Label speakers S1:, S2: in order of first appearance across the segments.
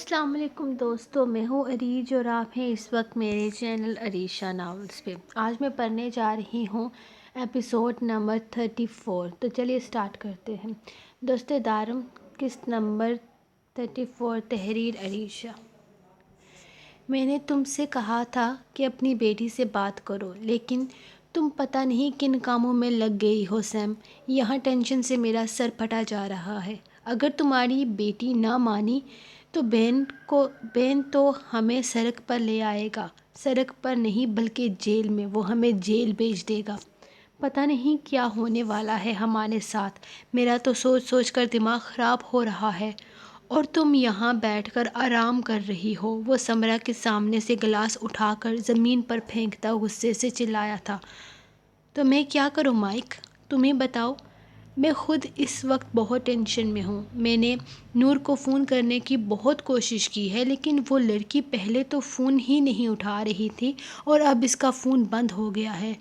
S1: السلام علیکم دوستوں، میں ہوں عریج اور آپ ہیں اس وقت میرے چینل عریشہ ناولز پہ۔ آج میں پڑھنے جا رہی ہوں ایپیسوڈ نمبر 34۔ تو چلیے سٹارٹ کرتے ہیں۔ دوست دارم، قسط نمبر 34، تحریر عریشہ۔ میں نے تم سے کہا تھا کہ اپنی بیٹی سے بات کرو، لیکن تم پتہ نہیں کن کاموں میں لگ گئی ہو سیم۔ یہاں ٹینشن سے میرا سر پھٹا جا رہا ہے۔ اگر تمہاری بیٹی نہ مانی تو بین تو ہمیں سڑک پر لے آئے گا۔ سڑک پر نہیں بلکہ جیل میں، وہ ہمیں جیل بھیج دے گا۔ پتہ نہیں کیا ہونے والا ہے ہمارے ساتھ۔ میرا تو سوچ سوچ کر دماغ خراب ہو رہا ہے، اور تم یہاں بیٹھ کر آرام کر رہی ہو۔ وہ سمرا کے سامنے سے گلاس اٹھا کر زمین پر پھینکتا غصے سے چلایا تھا۔ تو میں کیا کروں مائک؟ تم ہی بتاؤ۔ میں خود اس وقت بہت ٹینشن میں ہوں۔ میں نے نور کو فون کرنے کی بہت کوشش کی ہے، لیکن وہ لڑکی پہلے تو فون ہی نہیں اٹھا رہی تھی، اور اب اس کا فون بند ہو گیا ہے۔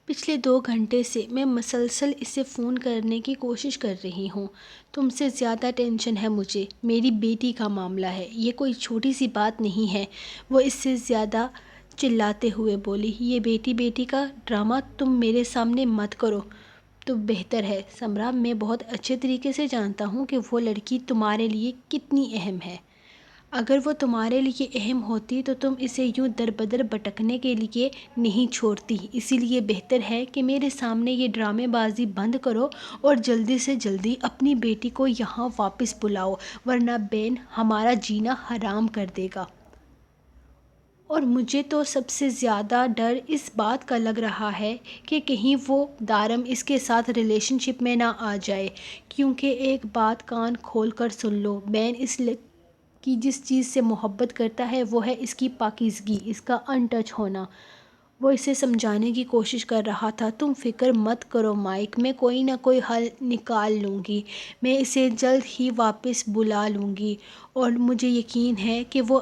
S1: پچھلے 2 گھنٹے سے میں مسلسل اسے فون کرنے کی کوشش کر رہی ہوں۔ تم سے زیادہ ٹینشن ہے مجھے۔ میری بیٹی کا معاملہ ہے، یہ کوئی چھوٹی سی بات نہیں ہے۔ وہ اس سے زیادہ چلاتے ہوئے بولی۔ یہ بیٹی کا ڈرامہ تم میرے سامنے مت کرو تو بہتر ہے سمرا۔ میں بہت اچھے طریقے سے جانتا ہوں کہ وہ لڑکی تمہارے لیے کتنی اہم ہے۔ اگر وہ تمہارے لیے اہم ہوتی تو تم اسے یوں در بدر بھٹکنے کے لیے نہیں چھوڑتی۔ اسی لیے بہتر ہے کہ میرے سامنے یہ ڈرامے بازی بند کرو اور جلدی سے جلدی اپنی بیٹی کو یہاں واپس بلاؤ، ورنہ بین ہمارا جینا حرام کر دے گا۔ اور مجھے تو سب سے زیادہ ڈر اس بات کا لگ رہا ہے کہ کہیں وہ دارم اس کے ساتھ ریلیشن شپ میں نہ آ جائے، کیونکہ ایک بات کان کھول کر سن لو، بین اس کی جس چیز سے محبت کرتا ہے وہ ہے اس کی پاکیزگی، اس کا ان ٹچ ہونا۔ وہ اسے سمجھانے کی کوشش کر رہا تھا۔ تم فکر مت کرو مائک، میں کوئی نہ کوئی حل نکال لوں گی۔ میں اسے جلد ہی واپس بلا لوں گی، اور مجھے یقین ہے کہ وہ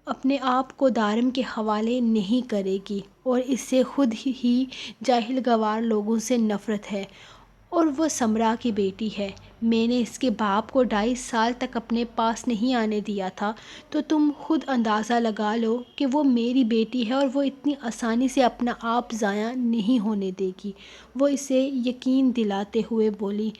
S1: اپنے آپ کو دارم کے حوالے نہیں کرے گی، اور اس سے خود ہی جاہل گوار لوگوں سے نفرت ہے، اور وہ سمرا کی بیٹی ہے۔ میں نے اس کے باپ کو 2.5 سال تک اپنے پاس نہیں آنے دیا تھا، تو تم خود اندازہ لگا لو کہ وہ میری بیٹی ہے، اور وہ اتنی آسانی سے اپنا آپ ضائع نہیں ہونے دے گی۔ وہ اسے یقین دلاتے ہوئے بولی۔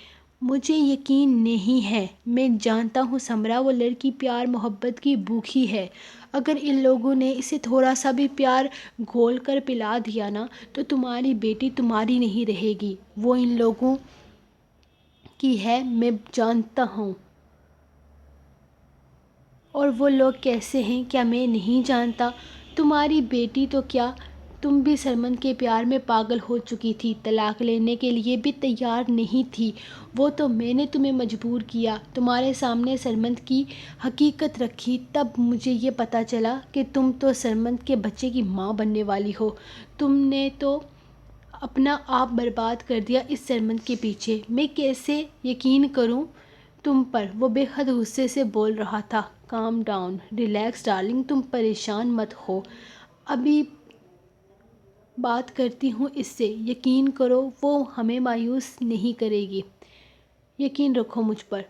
S1: مجھے یقین نہیں ہے۔ میں جانتا ہوں سمرا، وہ لڑکی پیار محبت کی بھوکی ہے۔ اگر ان لوگوں نے اسے تھوڑا سا بھی پیار گھول کر پلا دیا نا، تو تمہاری بیٹی تمہاری نہیں رہے گی۔ وہ ان لوگوں کی ہے، میں جانتا ہوں۔ اور وہ لوگ کیسے ہیں کیا میں نہیں جانتا؟ تمہاری بیٹی تو کیا، تم بھی سرمن کے پیار میں پاگل ہو چکی تھی، طلاق لینے کے لیے بھی تیار نہیں تھی۔ وہ تو میں نے تمہیں مجبور کیا، تمہارے سامنے سرمن کی حقیقت رکھی، تب مجھے یہ پتہ چلا کہ تم تو سرمن کے بچے کی ماں بننے والی ہو۔ تم نے تو اپنا آپ برباد کر دیا اس سرمن کے پیچھے۔ میں کیسے یقین کروں تم پر؟ وہ بے حد غصے سے بول رہا تھا۔ کام ڈاؤن، ریلیکس ڈارلنگ، تم پریشان مت ہو، ابھی بات کرتی ہوں اس سے۔ یقین کرو وہ ہمیں مایوس نہیں کرے گی۔ یقین رکھو مجھ پر،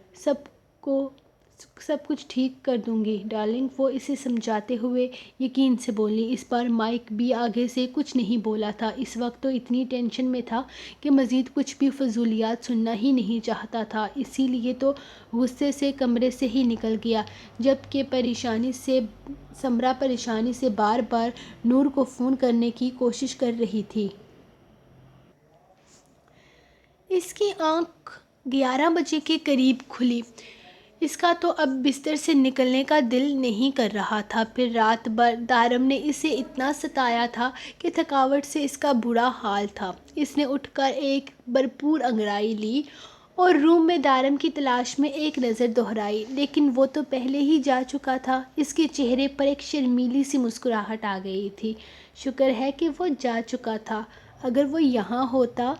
S1: سب کچھ ٹھیک کر دوں گی ڈارلنگ، وہ اسے سمجھاتے ہوئے یقین سے بولی۔ اس بار مائک بھی آگے سے کچھ نہیں بولا تھا۔ اس وقت تو اتنی ٹینشن میں تھا کہ مزید کچھ بھی فضولیات سننا ہی نہیں چاہتا تھا، اسی لیے تو غصے سے کمرے سے ہی نکل گیا، جبکہ سمرا پریشانی سے بار بار نور کو فون کرنے کی کوشش کر رہی تھی۔ اس کی آنکھ 11 بجے کے قریب کھلی۔ اس کا تو اب بستر سے نکلنے کا دل نہیں کر رہا تھا۔ پھر رات بھر دارم نے اسے اتنا ستایا تھا کہ تھکاوٹ سے اس کا برا حال تھا۔ اس نے اٹھ کر ایک بھرپور انگڑائی لی اور روم میں دارم کی تلاش میں ایک نظر دہرائی، لیکن وہ تو پہلے ہی جا چکا تھا۔ اس کے چہرے پر ایک شرمیلی سی مسکراہٹ آ گئی تھی۔ شکر ہے کہ وہ جا چکا تھا، اگر وہ یہاں ہوتا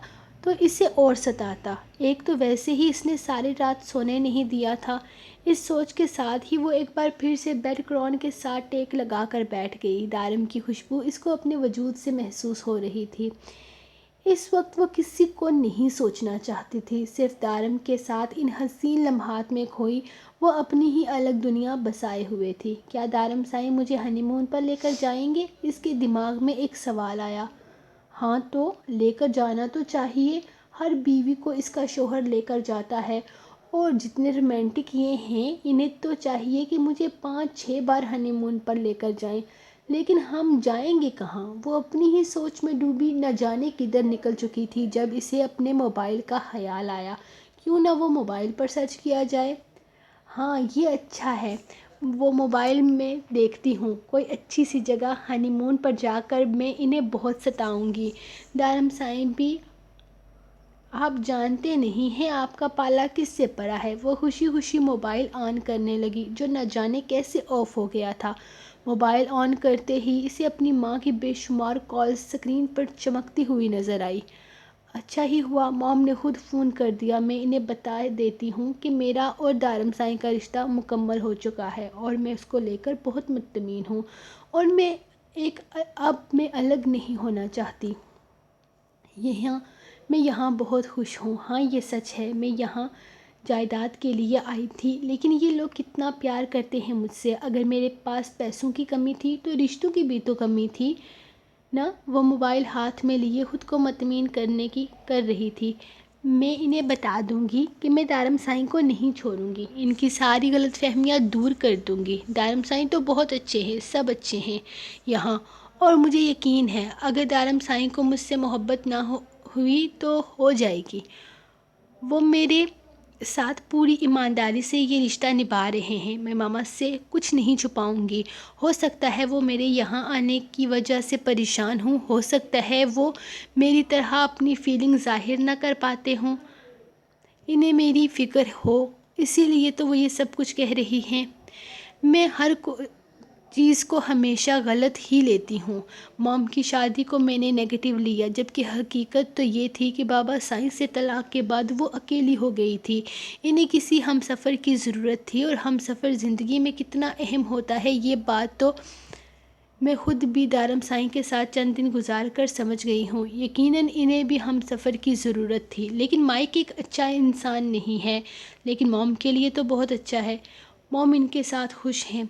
S1: تو اسے اور ستاتا۔ ایک تو ویسے ہی اس نے ساری رات سونے نہیں دیا تھا۔ اس سوچ کے ساتھ ہی وہ ایک بار پھر سے بیڈ کرون کے ساتھ ٹیک لگا کر بیٹھ گئی۔ دارم کی خوشبو اس کو اپنے وجود سے محسوس ہو رہی تھی۔ اس وقت وہ کسی کو نہیں سوچنا چاہتی تھی، صرف دارم کے ساتھ ان حسین لمحات میں کھوئی وہ اپنی ہی الگ دنیا بسائے ہوئے تھی۔ کیا دارم سائیں مجھے ہنی مون پر لے کر جائیں گے؟ اس کے دماغ میں ایک سوال آیا۔ ہاں تو لے کر جانا تو چاہیے، ہر بیوی کو اس کا شوہر لے کر جاتا ہے، اور جتنے رومانٹک یہ ہیں انہیں تو چاہیے کہ مجھے 5-6 بار ہنی مون پر لے کر جائیں، لیکن ہم جائیں گے کہاں؟ وہ اپنی ہی سوچ میں ڈوبی نہ جانے کدھر نکل چکی تھی جب اسے اپنے موبائل کا خیال آیا۔ کیوں نہ وہ موبائل پر سرچ کیا جائے؟ ہاں یہ اچھا ہے، وہ موبائل میں دیکھتی ہوں، کوئی اچھی سی جگہ ہنی مون پر جا کر میں انہیں بہت ستاؤں گی۔ دارم سائیں بھی آپ جانتے نہیں ہیں آپ کا پالا کس سے پڑا ہے۔ وہ خوشی خوشی موبائل آن کرنے لگی جو نہ جانے کیسے آف ہو گیا تھا۔ موبائل آن کرتے ہی اسے اپنی ماں کی بے شمار کالز سکرین پر چمکتی ہوئی نظر آئی۔ اچھا ہی ہوا مام نے خود فون کر دیا، میں انہیں بتا دیتی ہوں کہ میرا اور دارم سائیں کا رشتہ مکمل ہو چکا ہے اور میں اس کو لے کر بہت مطمئن ہوں، اور اب میں الگ نہیں ہونا چاہتی۔ میں یہاں بہت خوش ہوں۔ ہاں یہ سچ ہے، میں یہاں جائیداد کے لیے آئی تھی، لیکن یہ لوگ کتنا پیار کرتے ہیں مجھ سے۔ اگر میرے پاس پیسوں کی کمی تھی تو رشتوں کی بھی تو کمی تھی نا۔ وہ موبائل ہاتھ میں لیے خود کو مطمئن کر رہی تھی۔ میں انہیں بتا دوں گی کہ میں دارم سائیں کو نہیں چھوڑوں گی، ان کی ساری غلط فہمیاں دور کر دوں گی۔ دارم سائیں تو بہت اچھے ہیں، سب اچھے ہیں یہاں، اور مجھے یقین ہے اگر دارم سائیں کو مجھ سے محبت نہ ہوئی تو ہو جائے گی۔ وہ میرے ساتھ پوری ایمانداری سے یہ رشتہ نبھا رہے ہیں، میں ماما سے کچھ نہیں چھپاؤں گی۔ ہو سکتا ہے وہ میرے یہاں آنے کی وجہ سے پریشان ہوں، ہو سکتا ہے وہ میری طرح اپنی فیلنگ ظاہر نہ کر پاتے ہوں، انہیں میری فکر ہو، اسی لیے تو وہ یہ سب کچھ کہہ رہی ہیں۔ میں ہر چیز کو ہمیشہ غلط ہی لیتی ہوں۔ مام کی شادی کو میں نے نیگیٹو لیا، جبکہ حقیقت تو یہ تھی کہ بابا سائیں سے طلاق کے بعد وہ اکیلی ہو گئی تھی۔ انہیں کسی ہم سفر کی ضرورت تھی، اور ہم سفر زندگی میں کتنا اہم ہوتا ہے یہ بات تو میں خود بھی دارم سائیں کے ساتھ چند دن گزار کر سمجھ گئی ہوں۔ یقیناً انہیں بھی ہم سفر کی ضرورت تھی، لیکن مائک ایک اچھا انسان نہیں ہے، لیکن موم کے لیے تو بہت اچھا ہے۔ موم ان کے ساتھ خوش ہیں،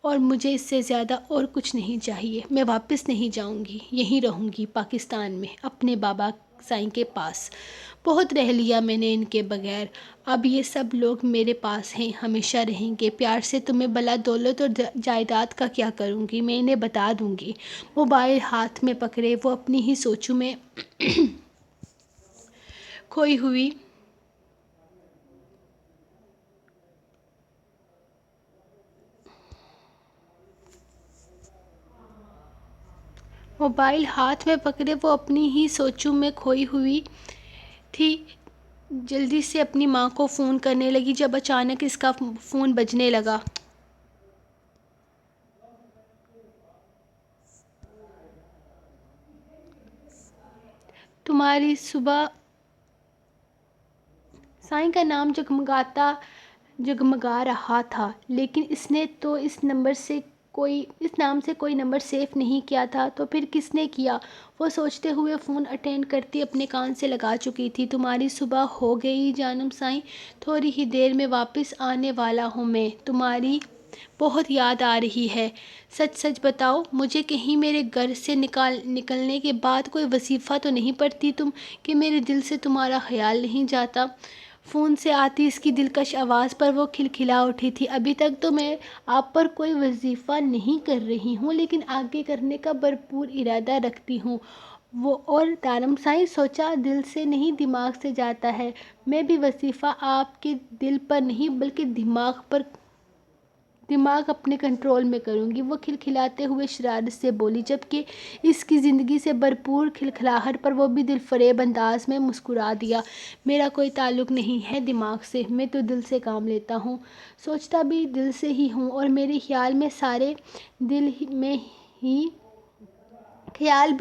S1: اور مجھے اس سے زیادہ اور کچھ نہیں چاہیے۔ میں واپس نہیں جاؤں گی، یہیں رہوں گی پاکستان میں اپنے بابا سائیں کے پاس۔ بہت رہ لیا میں نے ان کے بغیر، اب یہ سب لوگ میرے پاس ہیں، ہمیشہ رہیں گے پیار سے۔ تمہیں بلا دولت اور جائیداد کا کیا کروں گی، میں انہیں بتا دوں گی۔ موبائل ہاتھ میں پکڑے وہ اپنی ہی سوچوں میں کھوئی ہوئی موبائل ہاتھ میں پکڑے وہ اپنی ہی سوچوں میں کھوئی ہوئی تھی، جلدی سے اپنی ماں کو فون کرنے لگی جب اچانک اس کا فون بجنے لگا۔ تمہاری صبح سائیں کا نام جگمگا رہا تھا، لیکن اس نے تو اس نام سے کوئی نمبر سیو نہیں کیا تھا، تو پھر کس نے کیا؟ وہ سوچتے ہوئے فون اٹینڈ کرتی اپنے کان سے لگا چکی تھی۔ تمہاری صبح ہو گئی جانم سائیں، تھوڑی ہی دیر میں واپس آنے والا ہوں میں، تمہاری بہت یاد آ رہی ہے۔ سچ سچ بتاؤ مجھے، کہیں میرے گھر سے نکلنے کے بعد کوئی وظیفہ تو نہیں پڑتی تم، کہ میرے دل سے تمہارا خیال نہیں جاتا؟ فون سے آتی اس کی دلکش آواز پر وہ کھلکھلا اٹھی تھی۔ ابھی تک تو میں آپ پر کوئی وظیفہ نہیں کر رہی ہوں، لیکن آگے کرنے کا بھرپور ارادہ رکھتی ہوں۔ اور دارم سائیں سوچا دل سے نہیں دماغ سے جاتا ہے، میں بھی وظیفہ آپ کے دل پر نہیں بلکہ دماغ اپنے کنٹرول میں کروں گی، وہ کھلکھلاتے ہوئے شرارت سے بولی، جبکہ اس کی زندگی سے بھرپور کھلکھلاہٹ پر وہ بھی دل فریب انداز میں مسکرا دیا۔ میرا کوئی تعلق نہیں ہے دماغ سے، میں تو دل سے کام لیتا ہوں، سوچتا بھی دل سے ہی ہوں، اور میرے خیال بھی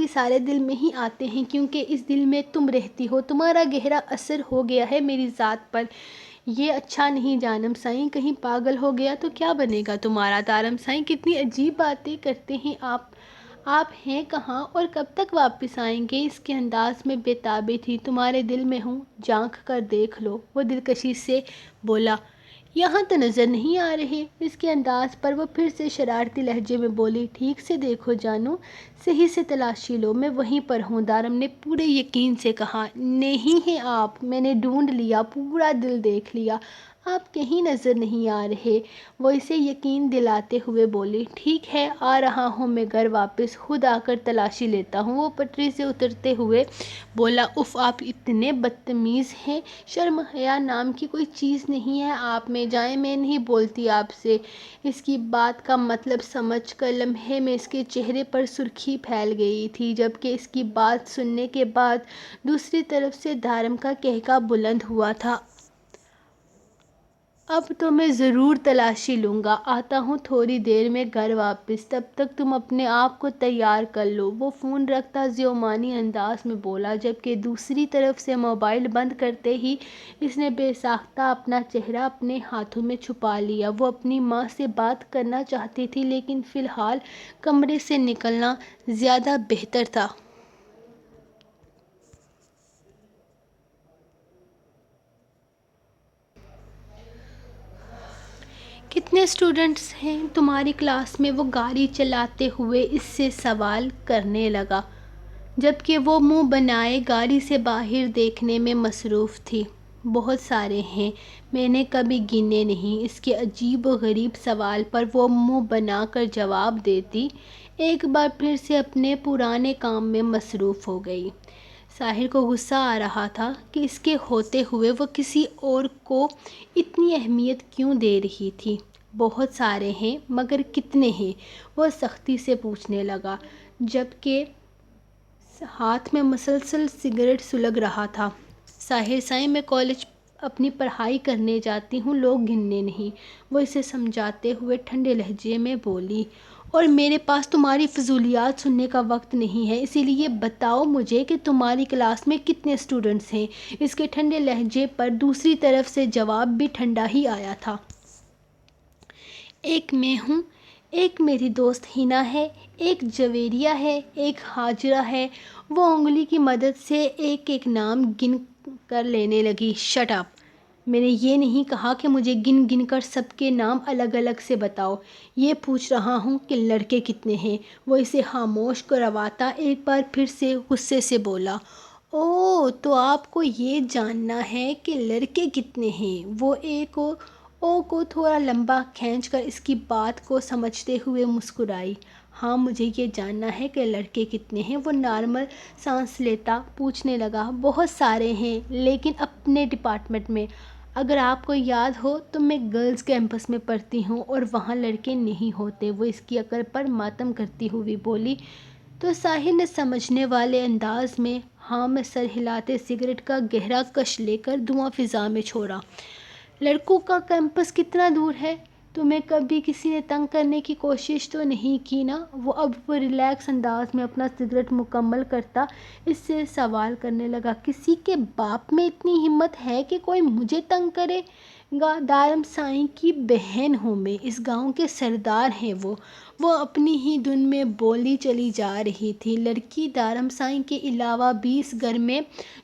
S1: سارے دل میں ہی آتے ہیں، کیونکہ اس دل میں تم رہتی ہو، تمہارا گہرا اثر ہو گیا ہے میری ذات پر۔ یہ اچھا نہیں جانم سائیں، کہیں پاگل ہو گیا تو کیا بنے گا تمہارا؟ دارم سائیں کتنی عجیب باتیں کرتے ہیں آپ آپ ہیں کہاں اور کب تک واپس آئیں گے؟ اس کے انداز میں بےتابی تھی۔ تمہارے دل میں ہوں، جھانک کر دیکھ لو، وہ دلکشی سے بولا۔ یہاں تو نظر نہیں آ رہے۔ اس کے انداز پر وہ پھر سے شرارتی لہجے میں بولی۔ ٹھیک سے دیکھو جانو، صحیح سے تلاشی لو، میں وہیں پر ہوں، دارم نے پورے یقین سے کہا۔ نہیں ہیں آپ، میں نے ڈھونڈ لیا، پورا دل دیکھ لیا، آپ کہیں نظر نہیں آ رہے، وہ اسے یقین دلاتے ہوئے بولی۔ ٹھیک ہے، آ رہا ہوں میں گھر واپس، خود آ کر تلاشی لیتا ہوں، وہ پٹری سے اترتے ہوئے بولا۔ اف، آپ اتنے بدتمیز ہیں، شرم حیا نام کی کوئی چیز نہیں ہے آپ میں، جائیں، میں نہیں بولتی آپ سے۔ اس کی بات کا مطلب سمجھ کر لمحے میں اس کے چہرے پر سرخی پھیل گئی تھی، جبکہ اس کی بات سننے کے بعد دوسری طرف سے دھارم کا قہقہ بلند ہوا تھا۔ اب تو میں ضرور تلاشی لوں گا، آتا ہوں تھوڑی دیر میں گھر واپس، تب تک تم اپنے آپ کو تیار کر لو، وہ فون رکھ تعزیمانی انداز میں بولا، جبکہ دوسری طرف سے موبائل بند کرتے ہی اس نے بے ساختہ اپنا چہرہ اپنے ہاتھوں میں چھپا لیا۔ وہ اپنی ماں سے بات کرنا چاہتی تھی، لیکن فی الحال کمرے سے نکلنا زیادہ بہتر تھا۔ کتنے اسٹوڈنٹس ہیں تمہاری کلاس میں؟ وہ گاڑی چلاتے ہوئے اس سے سوال کرنے لگا، جبکہ وہ منہ بنائے گاڑی سے باہر دیکھنے میں مصروف تھی۔ بہت سارے ہیں، میں نے کبھی گنے نہیں۔ اس کے عجیب و غریب سوال پر وہ منہ بنا کر جواب دیتی ایک بار پھر سے اپنے پرانے کام میں مصروف ہو گئی۔ ساحر کو غصہ آ رہا تھا کہ اس کے ہوتے ہوئے وہ کسی اور کو اتنی اہمیت کیوں دے رہی تھی۔ بہت سارے ہیں، مگر کتنے ہیں؟ وہ سختی سے پوچھنے لگا، جبکہ ہاتھ میں مسلسل سگریٹ سلگ رہا تھا۔ ساحر صاحب، میں کالج اپنی پڑھائی کرنے جاتی ہوں، لوگ گننے نہیں، وہ اسے سمجھاتے ہوئے ٹھنڈے لہجے میں بولی۔ اور میرے پاس تمہاری فضولیات سننے کا وقت نہیں ہے، اسی لیے بتاؤ مجھے کہ تمہاری کلاس میں کتنے اسٹوڈنٹس ہیں؟ اس کے ٹھنڈے لہجے پر دوسری طرف سے جواب بھی ٹھنڈا ہی آیا تھا۔ ایک میں ہوں، ایک میری دوست ہینا ہے، ایک جویریہ ہے، ایک ہاجرہ ہے۔ وہ انگلی کی مدد سے ایک ایک نام گن کر لینے لگی۔ Shut up! میں نے یہ نہیں کہا کہ مجھے گن گن کر سب کے نام الگ الگ سے بتاؤ، یہ پوچھ رہا ہوں کہ لڑکے کتنے ہیں؟ وہ اسے خاموش کرواتا ایک بار پھر سے غصے سے بولا۔ اوہ، تو آپ کو یہ جاننا ہے کہ لڑکے کتنے ہیں؟ وہ ایک او کو تھوڑا لمبا کھینچ کر اس کی بات کو سمجھتے ہوئے مسکرائی۔ ہاں، مجھے یہ جاننا ہے کہ لڑکے کتنے ہیں، وہ نارمل سانس لیتا پوچھنے لگا۔ بہت سارے ہیں، لیکن اپنے ڈپارٹمنٹ میں۔ اگر آپ کو یاد ہو تو میں گرلز کیمپس میں پڑھتی ہوں اور وہاں لڑکے نہیں ہوتے، وہ اس کی عقل پر ماتم کرتی ہوئی بولی۔ تو ساحر نے سمجھنے والے انداز میں ہاں میں سر ہلاتے سگریٹ کا گہرا کش لے کر دھواں فضا میں چھوڑا۔ لڑکوں کا کیمپس کتنا دور ہے؟ تمہیں کبھی کسی نے تنگ کرنے کی کوشش تو نہیں کی نا؟ وہ اب ریلیکس انداز میں اپنا سگریٹ مکمل کرتا اس سے سوال کرنے لگا۔ کسی کے باپ میں اتنی ہمت ہے کہ کوئی مجھے تنگ کرے گا؟ دارم سائیں کی بہن ہوں میں، اس گاؤں کے سردار ہیں وہ اپنی ہی دھن میں بولی چلی جا رہی تھی۔ لڑکی، دارم سائیں کے علاوہ بھی اس گھر میں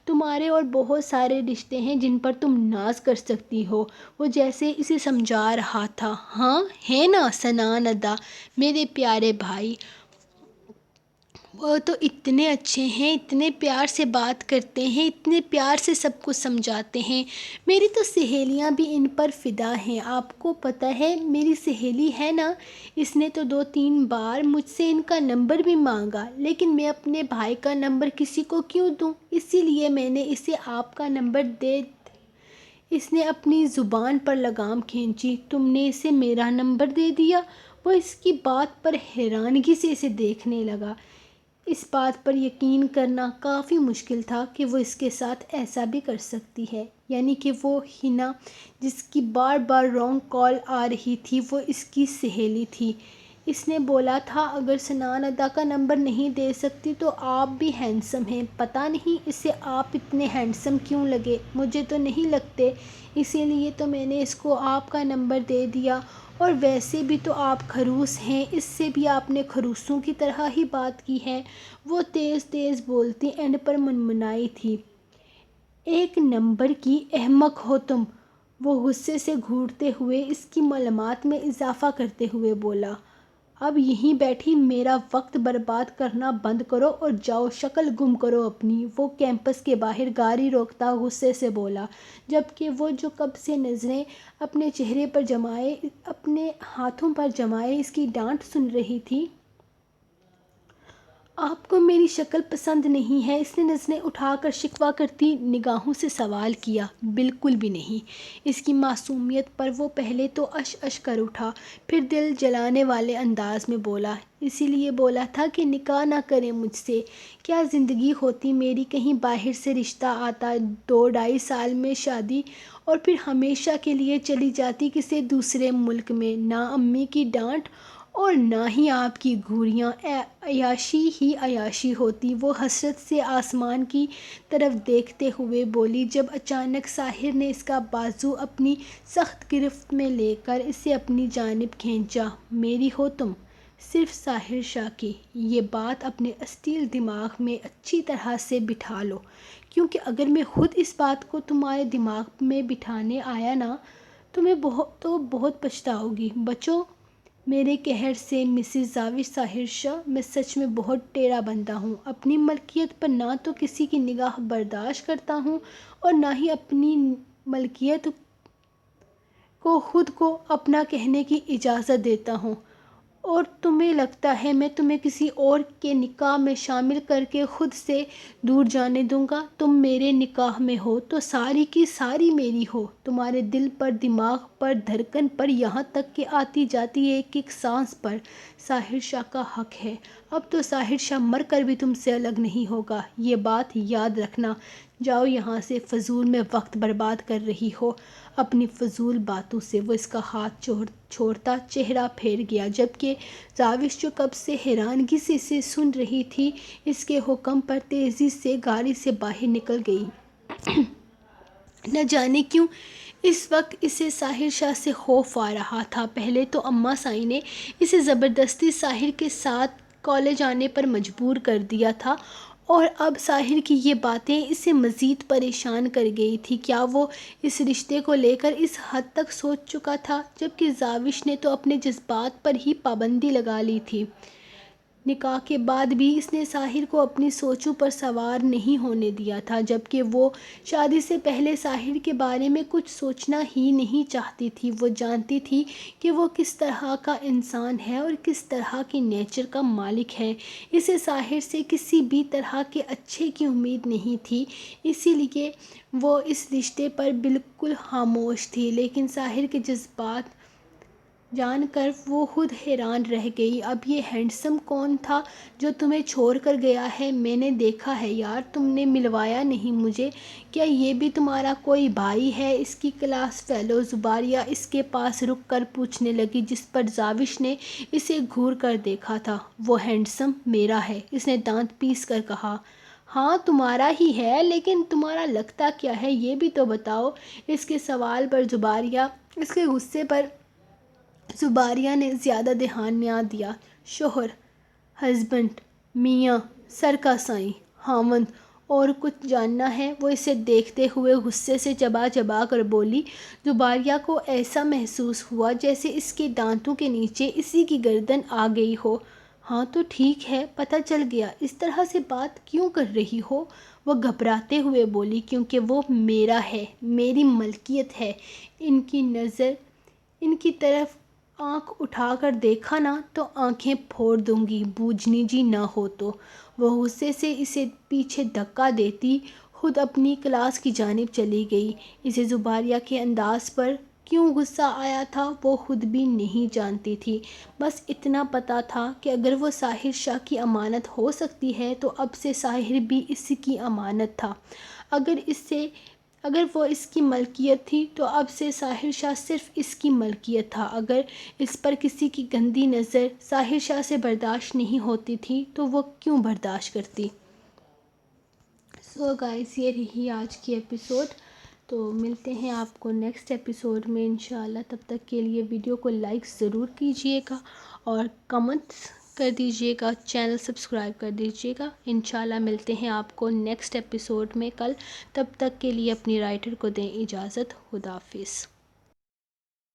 S1: تمہارے اور بہت سارے رشتے ہیں جن پر تم ناز کر سکتی ہو، وہ جیسے اسے سمجھا رہا تھا۔ ہاں ہے نا سنان ادا، میرے پیارے بھائی، وہ تو اتنے اچھے ہیں، اتنے پیار سے بات کرتے ہیں، اتنے پیار سے سب کچھ سمجھاتے ہیں، میری تو سہیلیاں بھی ان پر فدا ہیں۔ آپ کو پتہ ہے میری سہیلی ہے نا، اس نے تو 2-3 بار مجھ سے ان کا نمبر بھی مانگا، لیکن میں اپنے بھائی کا نمبر کسی کو کیوں دوں، اسی لیے میں نے اسے آپ کا نمبر دے۔ اس نے اپنی زبان پر لگام کھینچی۔ تم نے اسے میرا نمبر دے دیا؟ وہ اس کی بات پر حیرانگی سے اسے دیکھنے لگا۔ اس بات پر یقین کرنا کافی مشکل تھا کہ وہ اس کے ساتھ ایسا بھی کر سکتی ہے، یعنی کہ وہ ہینا جس کی بار بار رانگ کال آ رہی تھی وہ اس کی سہیلی تھی۔ اس نے بولا تھا اگر سنان ادا کا نمبر نہیں دے سکتی تو آپ بھی ہینڈسم ہیں، پتہ نہیں اسے آپ اتنے ہینڈسم کیوں لگے، مجھے تو نہیں لگتے، اسی لیے تو میں نے اس کو آپ کا نمبر دے دیا اور ویسے بھی تو آپ خروس ہیں، اس سے بھی آپ نے خروسوں کی طرح ہی بات کی ہے۔ وہ تیز تیز بولتی اینڈ پر منمنائی تھی۔ ایک نمبر کی احمق ہو تم، وہ غصے سے گھوٹتے ہوئے اس کی معلومات میں اضافہ کرتے ہوئے بولا۔ اب یہیں بیٹھی میرا وقت برباد کرنا بند کرو اور جاؤ شکل گم کرو اپنی، وہ کیمپس کے باہر گاڑی روکتا غصے سے بولا، جبکہ وہ جو کب سے نظریں اپنے چہرے پر جمائے، اپنے ہاتھوں پر جمائے اس کی ڈانٹ سن رہی تھی۔ آپ کو میری شکل پسند نہیں ہے؟ اس نے نظریں اٹھا کر شکوہ کرتی نگاہوں سے سوال کیا۔ بالکل بھی نہیں۔ اس کی معصومیت پر وہ پہلے تو اش اش کر اٹھا، پھر دل جلانے والے انداز میں بولا، اسی لیے بولا تھا کہ نکاح نہ کریں مجھ سے۔ کیا زندگی ہوتی میری، کہیں باہر سے رشتہ آتا، 2-2.5 سال میں شادی، اور پھر ہمیشہ کے لیے چلی جاتی کسی دوسرے ملک میں۔ نہ امی کی ڈانٹ اور نہ ہی آپ کی گھوریاں، عیاشی ہی عیاشی ہوتی۔ وہ حسرت سے آسمان کی طرف دیکھتے ہوئے بولی، جب اچانک ساحر نے اس کا بازو اپنی سخت گرفت میں لے کر اسے اپنی جانب کھینچا۔ میری ہو تم، صرف ساحر شاہ کی۔ یہ بات اپنے اسٹیل دماغ میں اچھی طرح سے بٹھا لو، کیونکہ اگر میں خود اس بات کو تمہارے دماغ میں بٹھانے آیا نا، تمہیں بہت پچھتاؤ گی۔ بچو میرے قہر سے مسز زاوش ساحر شاہ، میں سچ میں بہت ٹیڑھا بندہ ہوں۔ اپنی ملکیت پر نہ تو کسی کی نگاہ برداشت کرتا ہوں اور نہ ہی اپنی ملکیت کو خود کو اپنا کہنے کی اجازت دیتا ہوں۔ اور تمہیں لگتا ہے میں تمہیں کسی اور کے نکاح میں شامل کر کے خود سے دور جانے دوں گا؟ تم میرے نکاح میں ہو تو ساری کی ساری میری ہو، تمہارے دل پر، دماغ پر، دھڑکن پر، یہاں تک کہ آتی جاتی ایک ایک سانس پر ساحر شاہ کا حق ہے۔ اب تو ساحر شاہ مر کر بھی تم سے الگ نہیں ہوگا، یہ بات یاد رکھنا۔ جاؤ یہاں سے، فضول میں وقت برباد کر رہی ہو اپنی فضول باتوں سے۔ وہ اس کا ہاتھ چھوڑتا چہرہ پھیر گیا، جبکہ زاوش جو کب سے حیرانگی سے اسے سن رہی تھی، اس کے حکم پر تیزی سے گاڑی سے باہر نکل گئی۔ نہ جانے کیوں اس وقت اسے ساحر شاہ سے خوف آ رہا تھا۔ پہلے تو اماں سائیں نے اسے زبردستی ساحر کے ساتھ کالج آنے پر مجبور کر دیا تھا، اور اب ساحر کی یہ باتیں اسے مزید پریشان کر گئی تھی۔ کیا وہ اس رشتے کو لے کر اس حد تک سوچ چکا تھا؟ جبکہ زاوش نے تو اپنے جذبات پر ہی پابندی لگا لی تھی۔ نکاح کے بعد بھی اس نے ساحر کو اپنی سوچوں پر سوار نہیں ہونے دیا تھا، جبکہ وہ شادی سے پہلے ساحر کے بارے میں کچھ سوچنا ہی نہیں چاہتی تھی۔ وہ جانتی تھی کہ وہ کس طرح کا انسان ہے اور کس طرح کی نیچر کا مالک ہے۔ اسے ساحر سے کسی بھی طرح کے اچھے کی امید نہیں تھی، اسی لیے وہ اس رشتے پر بالکل خاموش تھی۔ لیکن ساحر کے جذبات جان کر وہ خود حیران رہ گئی۔ اب یہ ہینڈسم کون تھا جو تمہیں چھوڑ کر گیا ہے؟ میں نے دیکھا ہے یار، تم نے ملوایا نہیں مجھے۔ کیا یہ بھی تمہارا کوئی بھائی ہے؟ اس کی کلاس فیلو زباریہ اس کے پاس رک کر پوچھنے لگی، جس پر زاوش نے اسے گھور کر دیکھا تھا۔ وہ ہینڈسم میرا ہے، اس نے دانت پیس کر کہا۔ ہاں تمہارا ہی ہے، لیکن تمہارا لگتا کیا ہے یہ بھی تو بتاؤ۔ اس کے سوال پر اس کے غصے پر زباریہ نے زیادہ دھیان نہ دیا۔ شوہر، ہسبینڈ، میاں، سرکا سائیں، خاوند، اور کچھ جاننا ہے؟ وہ اسے دیکھتے ہوئے غصے سے چبا چبا کر بولی۔ زباریہ کو ایسا محسوس ہوا جیسے اس کے دانتوں کے نیچے اسی کی گردن آ گئی ہو۔ ہاں تو ٹھیک ہے، پتہ چل گیا۔ اس طرح سے بات کیوں کر رہی ہو؟ وہ گھبراتے ہوئے بولی۔ کیونکہ وہ میرا ہے، میری ملکیت ہے۔ ان کی طرف آنکھ اٹھا کر دیکھا نا تو آنکھیں پھوڑ دوں گی، بوجھنی جی نہ ہو تو۔ وہ غصے سے اسے پیچھے دھکا دیتی خود اپنی کلاس کی جانب چلی گئی۔ اسے زباریہ کے انداز پر کیوں غصہ آیا تھا وہ خود بھی نہیں جانتی تھی، بس اتنا پتہ تھا کہ اگر وہ ساحر شاہ کی امانت ہو سکتی ہے تو اب سے ساحر بھی اس کی امانت تھا۔ اگر وہ اس کی ملکیت تھی تو اب سے ساحر شاہ صرف اس کی ملکیت تھا۔ اگر اس پر کسی کی گندی نظر ساحر شاہ سے برداشت نہیں ہوتی تھی تو وہ کیوں برداشت کرتی؟ سو گائز، یہ رہی آج کی ایپیسوڈ۔ تو ملتے ہیں آپ کو نیکسٹ ایپیسوڈ میں انشاءاللہ. تب تک کے لیے ویڈیو کو لائک ضرور کیجیے گا اور کمنٹس کر دیجیے گا، چینل سبسکرائب کر دیجیے گا. انشاءاللہ ملتے ہیں آپ کو نیکسٹ ایپیسوڈ میں کل. تب تک کے لیے اپنی رائٹر کو دیں اجازت. خدا حافظ.